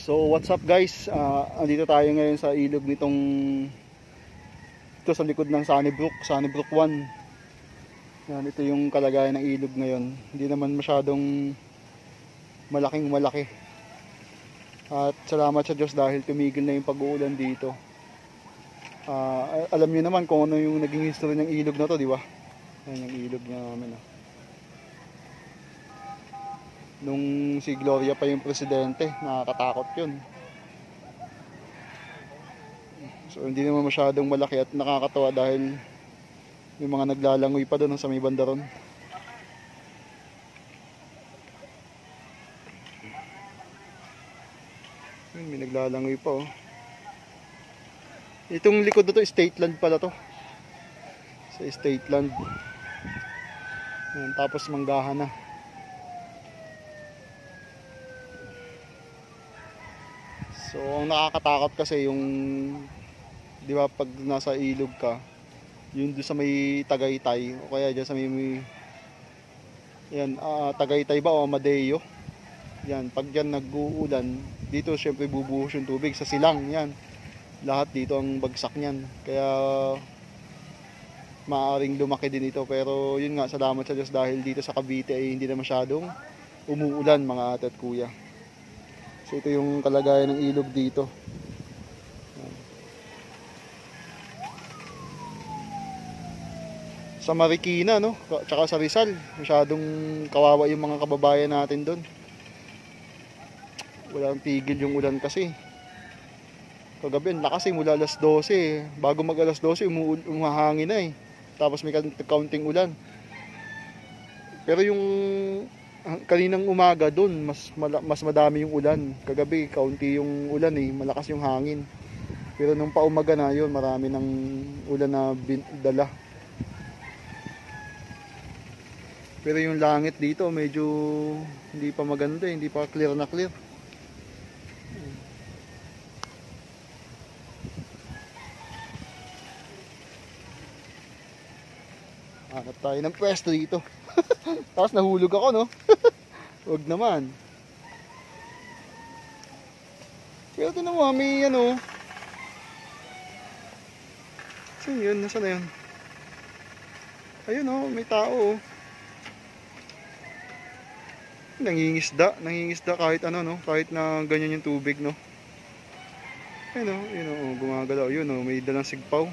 So what's up guys, andito tayo ngayon sa ilog nitong ito sa likod ng Sunnybrook 1. Yan, ito yung kalagayan ng ilog ngayon. Hindi naman masyadong malaki. At salamat sa Diyos dahil tumigil na yung pag-uulan dito. Alam niyo naman kung ano yung naging history ng ilog na to, di ba? Yan yung ilog namin. Nung si Gloria pa yung presidente, nakakatakot yun. So hindi naman masyadong malaki at nakakatawa dahil may mga naglalangoy pa doon sa may banda ron. Yun, may naglalangoy pa oh. Itong likod na to, state land pala to. Sa state land. Yan, tapos manggahan na. So, ang nakakatakot kasi yung, di ba, pag nasa ilog ka, yun doon sa may Tagaytay, o kaya dyan sa may yan, Tagaytay ba o Amadeo. Yan, pag dyan nag-uulan, dito syempre bubuhos yung tubig sa silang, yan. Lahat dito ang bagsak niyan. Kaya, maaaring lumaki din ito. Pero, yun nga, salamat sa Diyos dahil dito sa Cavite ay hindi na masyadong umuulan mga ate at kuya. So ito yung kalagayan ng ilog dito. Sa Marikina, no? Tsaka sa Rizal, masyadong kawawa yung mga kababayan natin doon. Walang tigil yung ulan kasi. Kagabi, lakas mula alas 12. Bago mag alas 12, umahangin na eh. Tapos may counting ulan. Pero yung kaninang umaga doon mas madami yung ulan. Kagabi kaunti yung ulan eh, malakas yung hangin. Pero nung paumaga na yun, marami ng ulan na dala. Pero yung langit dito medyo hindi pa maganda, hindi pa clear na clear. Hanap tayo ng pwesto dito. Tapos nahulog ako, no? Wag naman. Pero ito na mo, may ano. Saan yun? Nasaan na yun? Ayun, oh, may tao, oh. Nangingisda kahit ano, no? Kahit na ganyan yung tubig, no? Ayun, oh, yun, oh, gumagalaw. Yun, oh, may dalang sigpaw.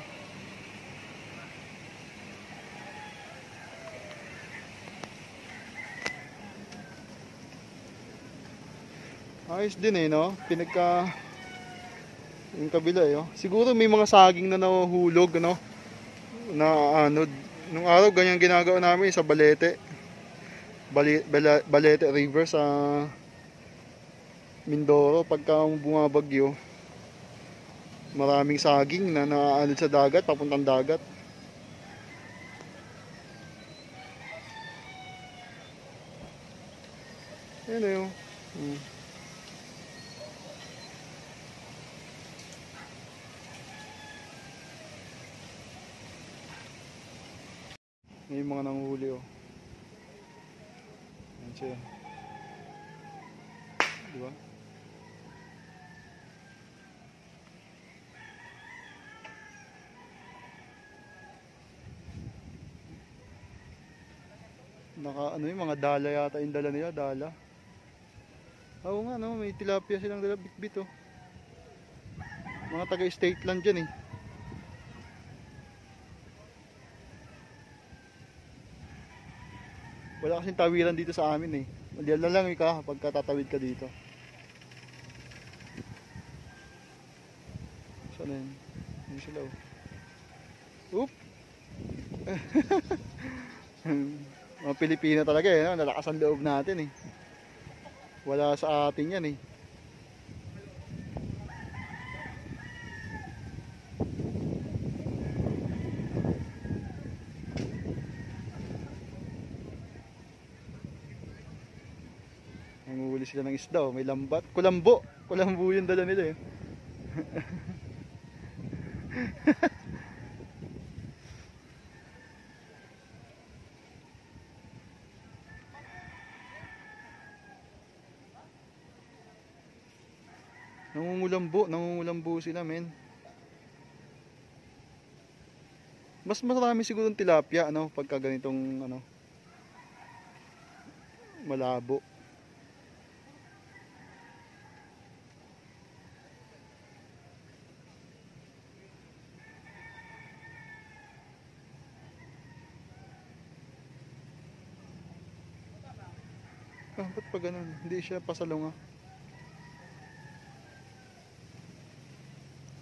Ayos din eh, no? Pinagka yung kabila eh, oh. Siguro may mga saging na nahuhulog, no? Na ano, nung araw ganyan ginagawa namin sa Balete. Balete River sa Mindoro. Pagka bumabagyo, maraming saging na naano sa dagat, papuntang dagat. Ayun eh, oh. May mga nanguhuli oh. Ayan siya. Diba? Ano yung mga dala yata yung dala nila, dala. Oo nga no, may tilapia silang dala, bitbit oh. Mga taga-state land dyan eh. Wala kasing tawiran dito sa amin eh. Malial na lang ka pagka tatawid ka dito. Saan na yun? Hindi sila oh. Oop! Mga Pilipino talaga eh, no? Nalakas ang loob natin eh. Wala sa atin yan eh. Nanguhuli sila ng isda oh. May lambat. Kulambo yung dala nila eh. Nangungulambo sila, men. Mas marami siguro tilapia, ano, pagka ganitong, ano, malabo. Ba't pa ganun? Hindi siya pasalunga.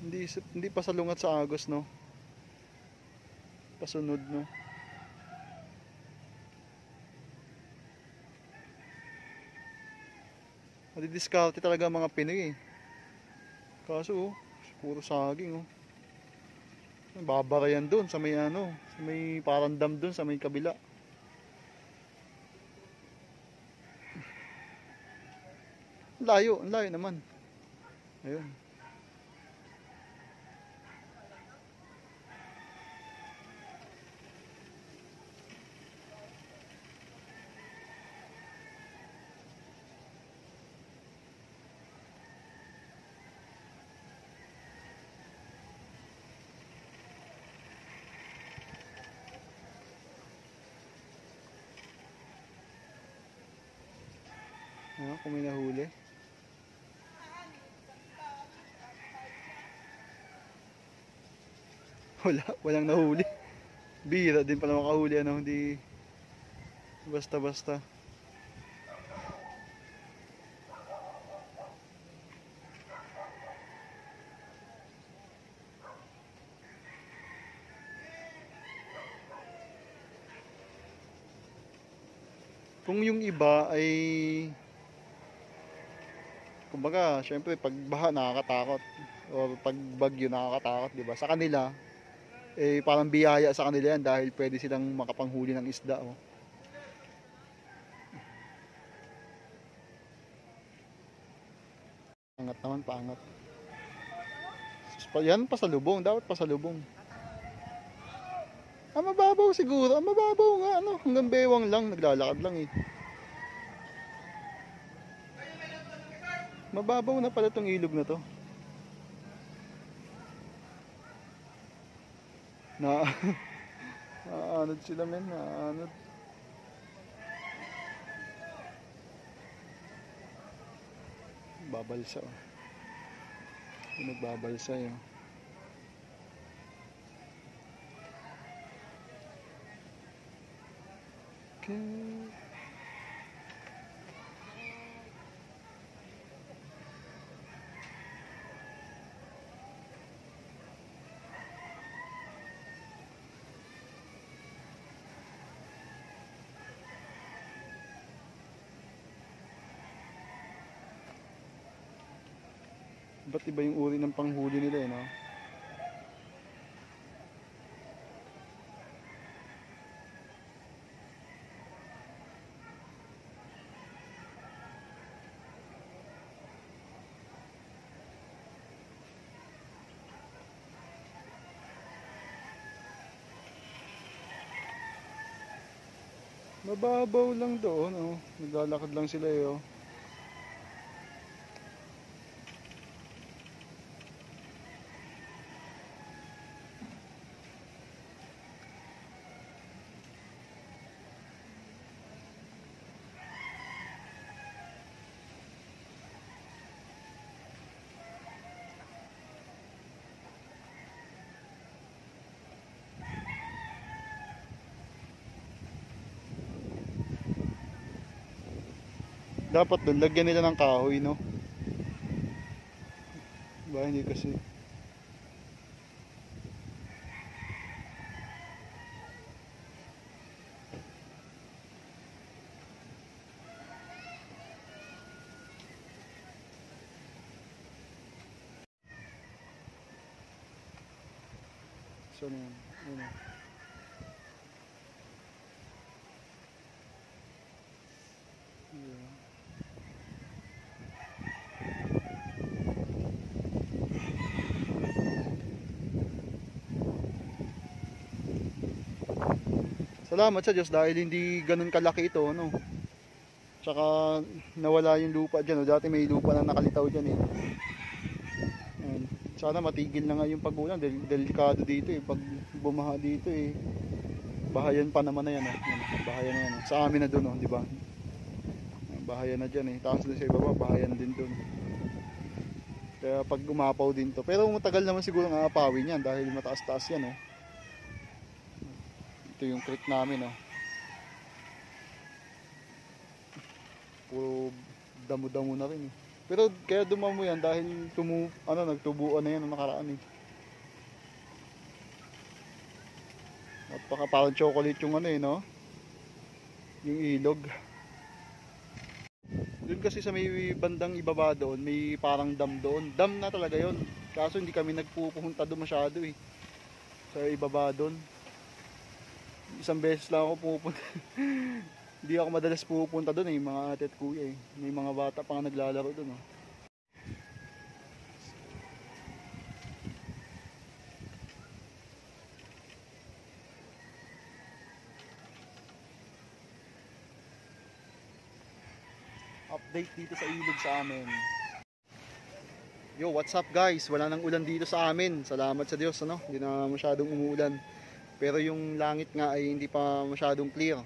Hindi pasalungat sa agos, no? Pasunod, no? Madidiskarte talaga mga Pinoy, eh. Kaso, puro saging, oh. Babara yan doon sa may ano, sa may parang dam doon sa may kabila. Ang layo naman. Ayun. Kung may nahuli. Walang nahuli. Bihira din pala makahuli, ano, hindi basta-basta. Kung yung iba ay, kumbaga, syempre pag baha nakakatakot o pag bagyo nakakatakot, 'di ba? Sa kanila eh parang biyaya sa kanila yan dahil pwede silang makapanghuli ng isda, oh. Paangat naman, paangat. Yan pasalubong, dapat pasalubong. Mababaw siguro. Mababaw nga, ano, hanggang bewang lang, naglalakad lang, eh. Mababaw na pala tong ilog na to. Naanod sila, men, naanod. Babalsa, oh. Nagbabalsa, yun. Okay. Ba't iba yung uri ng panghuli nila, eh, no? Mababaw lang doon, oh. Naglalakad lang sila, eh, oh. Dapat doon, lagyan nila ng kahoy, no? Ba, hindi kasi. So, ano yan? Ano? Yeah. Salamat sa Diyos dahil hindi ganun kalaki ito, no? Tsaka nawala yung lupa dyan, no? Dati may lupa na nakalitaw dyan, eh. Ayan. Sana matigil na nga yung pag-ulan, delikado dito eh, pag bumaha dito eh. Bahayan pa naman na yan, bahayan na yan. Sa amin na doon, di ba? Bahayan na dyan eh. Tapos doon sa ibaba, bahayan din doon. Kaya pag umapaw din to. Pero matagal naman siguro ang aapawin yan dahil mataas-taas yan. Ito yung creek namin. Puro damo-damo na rin. Pero kaya dumamo yan dahil nagtubuan na yan ang nakaraan eh. At parang chocolate yung no? Yung ilog. Doon kasi sa may bandang ibaba doon, may parang dam doon. Dam na talaga yon. Kaso hindi kami nagpupunta doon masyado eh. Sa ibaba doon. Isang beses lang ako pupunta. Hindi ako madalas pupunta doon eh, mga ate at kuya eh. May mga bata pa nga naglalaro doon. Update dito sa ilog sa amin. Yo, what's up guys? Wala nang ulan dito sa amin. Salamat sa Diyos, Hindi na masyadong umuulan. Pero yung langit nga ay hindi pa masyadong clear.